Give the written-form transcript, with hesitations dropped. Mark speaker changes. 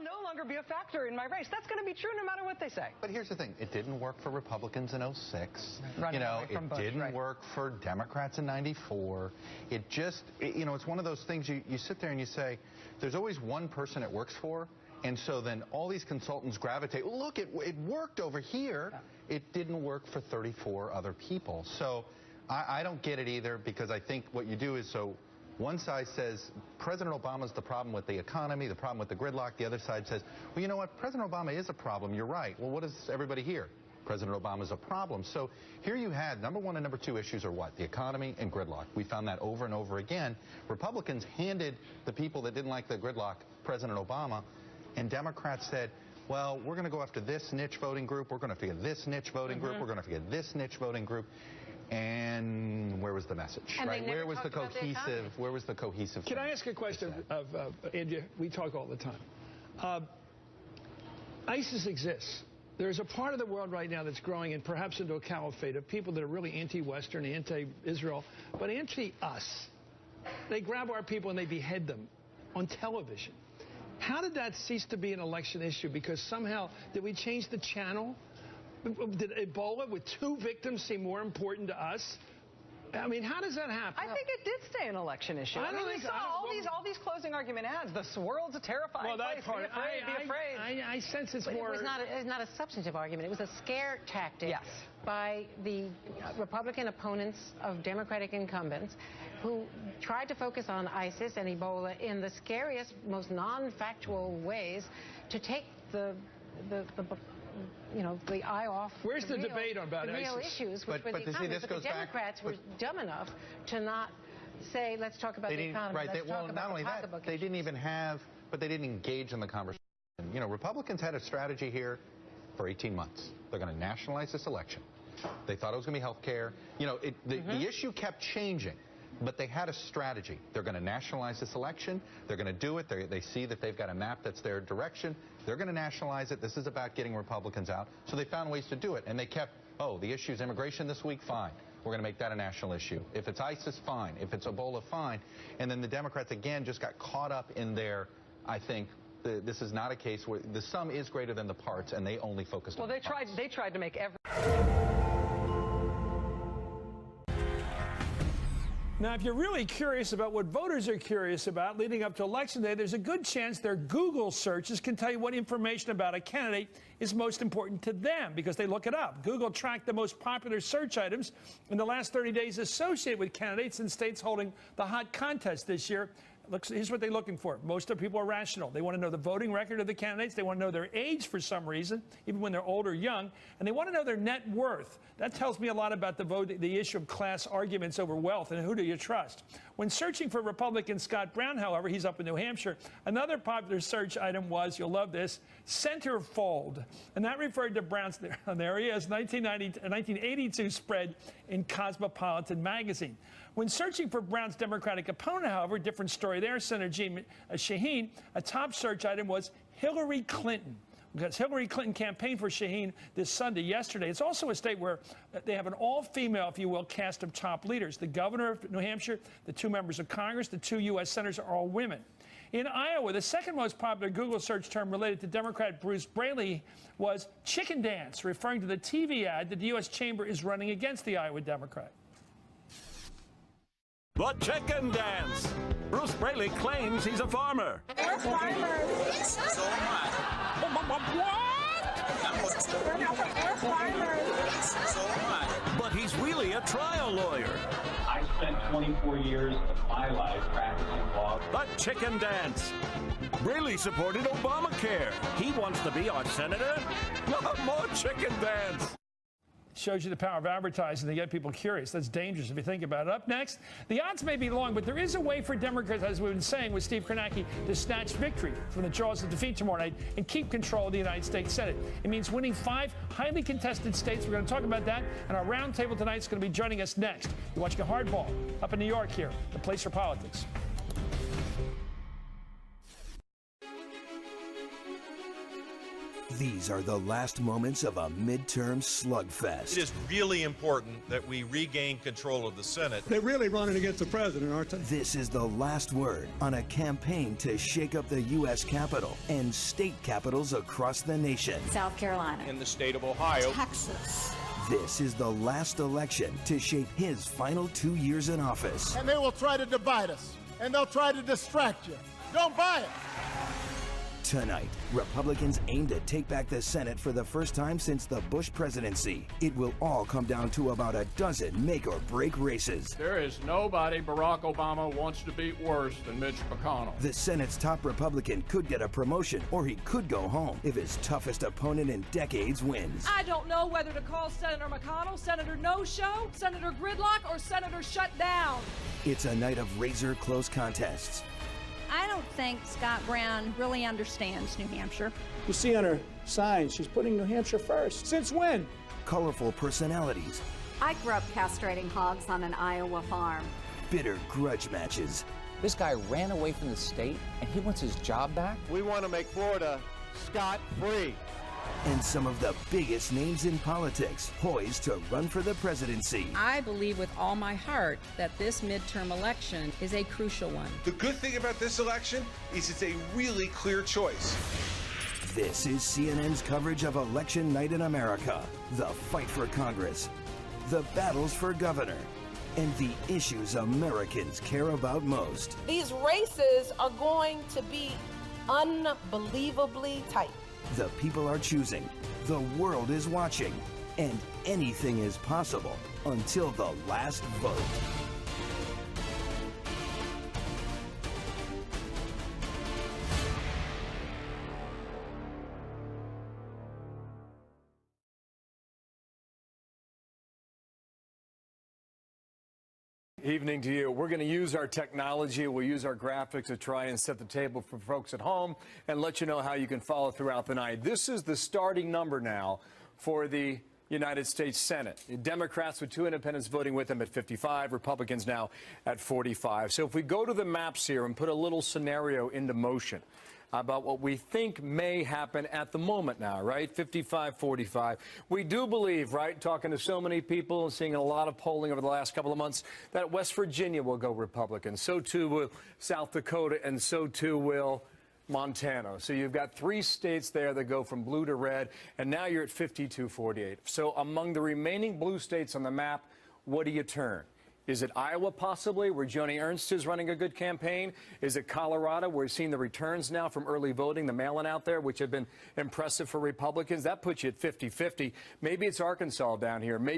Speaker 1: no longer be a factor in my race. That's going to be true no matter what they say.
Speaker 2: But here's the thing. It didn't work for Republicans in 06.
Speaker 1: Running away from
Speaker 2: it
Speaker 1: Bush,
Speaker 2: didn't
Speaker 1: right.
Speaker 2: work for Democrats in 94. It just, it's one of those things you sit there and you say, there's always one person it works for. And so then all these consultants gravitate, look, it worked over here. Yeah. It didn't work for 34 other people. So I don't get it either, because I think what you do is, so one side says President Obama's the problem with the economy, the problem with the gridlock. The other side says, well, you know what? President Obama is a problem. You're right. Well, what does everybody hear? President Obama's a problem. So here you had number one and number two issues are what? The economy and gridlock. We found that over and over again. Republicans handed the people that didn't like the gridlock President Obama, and Democrats said, well, we're going to go after this niche voting group. We're going to forget this niche voting group. We're going to forget this niche voting group. And where was the message?
Speaker 3: And
Speaker 2: right? Where was the cohesive? Where was the cohesive?
Speaker 4: Can I ask a question of India? We talk all the time. ISIS exists. There's a part of the world right now that's growing, and perhaps into a caliphate of people that are really anti-Western, anti-Israel, but anti-us. They grab our people and they behead them on television. How did that cease to be an election issue? Because somehow, did we change the channel? Did Ebola with 2 victims seem more important to us? I mean, how does that happen?
Speaker 1: I think it did stay an election issue. I mean, we saw all these closing argument ads. The world's a terrifying place. Be afraid.
Speaker 4: I sense it's more.
Speaker 3: It was not a substantive argument. It was a scare tactic by the Republican opponents of Democratic incumbents who tried to focus on ISIS and Ebola in the scariest, most non-factual ways to take the eye off.
Speaker 4: Where's the debate about
Speaker 3: the real
Speaker 4: ISIS?
Speaker 3: issues, which were the economy. But the Democrats were dumb enough to not say, let's talk about the economy.
Speaker 2: Right. Not only that, they didn't even have, but they didn't engage in the conversation. Republicans had a strategy here for 18 months. They're going to nationalize this election. They thought it was going to be health care. The issue kept changing. But they had a strategy. They're going to nationalize this election. They're going to do it. They see that they've got a map that's their direction. They're going to nationalize it. This is about getting Republicans out. So they found ways to do it. And they kept, the issue is immigration this week, fine. We're going to make that a national issue. If it's ISIS, fine. If it's Ebola, fine. And then the Democrats, again, just got caught up in their, I think, this is not a case where the sum is greater than the parts, and they only focused on the parts.
Speaker 1: They tried to make every...
Speaker 4: Now, if you're really curious about what voters are curious about leading up to Election Day, there's a good chance their Google searches can tell you what information about a candidate is most important to them because they look it up. Google tracked the most popular search items in the last 30 days associated with candidates in states holding the hot contest this year. Here's what they're looking for. Most of the people are rational. They want to know the voting record of the candidates. They want to know their age for some reason, even when they're old or young. And they want to know their net worth. That tells me a lot about the issue of class arguments over wealth and who do you trust. When searching for Republican Scott Brown, however, he's up in New Hampshire, another popular search item was, you'll love this, centerfold. And that referred to Brown's, there he is, 1982 spread in Cosmopolitan magazine. When searching for Brown's Democratic opponent, however, different story there, Senator Jeanne Shaheen, a top search item was Hillary Clinton. Because Hillary Clinton campaigned for Shaheen this Sunday, yesterday. It's also a state where they have an all-female, if you will, cast of top leaders. The governor of New Hampshire, the 2 members of Congress, the 2 U.S. senators are all women. In Iowa, the second most popular Google search term related to Democrat Bruce Braley was chicken dance, referring to the TV ad that the U.S. Chamber is running against the Iowa Democrat.
Speaker 5: The chicken dance. Bruce Braley claims he's a farmer.
Speaker 6: We're farmers. So am I.
Speaker 5: What?
Speaker 6: We're farmers.
Speaker 5: So am I. But he's really a trial lawyer.
Speaker 7: I spent 24 years of my life practicing law.
Speaker 5: The chicken dance. Braley supported Obamacare. He wants to be our senator. More chicken dance.
Speaker 4: Shows you the power of advertising to get people curious. That's dangerous if you think about it. Up next, the odds may be long, but there is a way for Democrats, as we've been saying with Steve Kornacki, to snatch victory from the jaws of defeat tomorrow night and keep control of the United States Senate. It means winning 5 highly contested states. We're going to talk about that, and our roundtable tonight is going to be joining us next. You're watching a Hardball up in New York here, the place for politics.
Speaker 8: These are the last moments of a midterm slugfest.
Speaker 9: It is really important that we regain control of the Senate.
Speaker 10: They're really running against the president, aren't they?
Speaker 8: This is the last word on a campaign to shake up the U.S. Capitol and state capitals across the nation.
Speaker 6: South Carolina.
Speaker 9: In the state of Ohio.
Speaker 6: Texas.
Speaker 8: This is the last election to shape his final 2 years in office.
Speaker 11: And they will try to divide us, and they'll try to distract you. Don't buy it.
Speaker 8: Tonight, Republicans aim to take back the Senate for the first time since the Bush presidency. It will all come down to about a dozen make-or-break races.
Speaker 12: There is nobody Barack Obama wants to beat worse than Mitch McConnell.
Speaker 8: The Senate's top Republican could get a promotion, or he could go home if his toughest opponent in decades wins.
Speaker 13: I don't know whether to call Senator McConnell Senator No-Show, Senator Gridlock, or Senator Shut Down.
Speaker 8: It's a night of razor-close contests.
Speaker 14: I don't think Scott Brown really understands New Hampshire.
Speaker 10: You see on her sign, she's putting New Hampshire first. Since when?
Speaker 8: Colorful personalities.
Speaker 6: I grew up castrating hogs on an Iowa farm.
Speaker 8: Bitter grudge matches.
Speaker 15: This guy ran away from the state, and he wants his job back?
Speaker 11: We want to make Florida scot-free.
Speaker 8: And some of the biggest names in politics poised to run for the presidency.
Speaker 16: I believe with all my heart that this midterm election is a crucial one.
Speaker 17: The good thing about this election is it's a really clear choice.
Speaker 8: This is CNN's coverage of election night in America. The fight for Congress, the battles for governor, and the issues Americans care about most.
Speaker 18: These races are going to be unbelievably tight.
Speaker 8: The people are choosing, the world is watching, and anything is possible until the last vote.
Speaker 19: Evening to you. We're going to use our technology. We'll use our graphics to try and set the table for folks at home and let you know how you can follow throughout the night. This is the starting number now for the United States Senate. Democrats with 2 independents voting with them at 55, Republicans now at 45. So if we go to the maps here and put a little scenario into motion about what we think may happen at the moment now, right? 55-45. We do believe, right, talking to so many people and seeing a lot of polling over the last couple of months, that West Virginia will go Republican. So too will South Dakota, and so too will Montana. So you've got 3 states there that go from blue to red, and now you're at 52-48. So among the remaining blue states on the map, what do you turn? Is it Iowa, possibly, where Joni Ernst is running a good campaign? Is it Colorado, where we're seeing the returns now from early voting, the mail-in out there, which have been impressive for Republicans? That puts you at 50-50. Maybe it's Arkansas down here. Maybe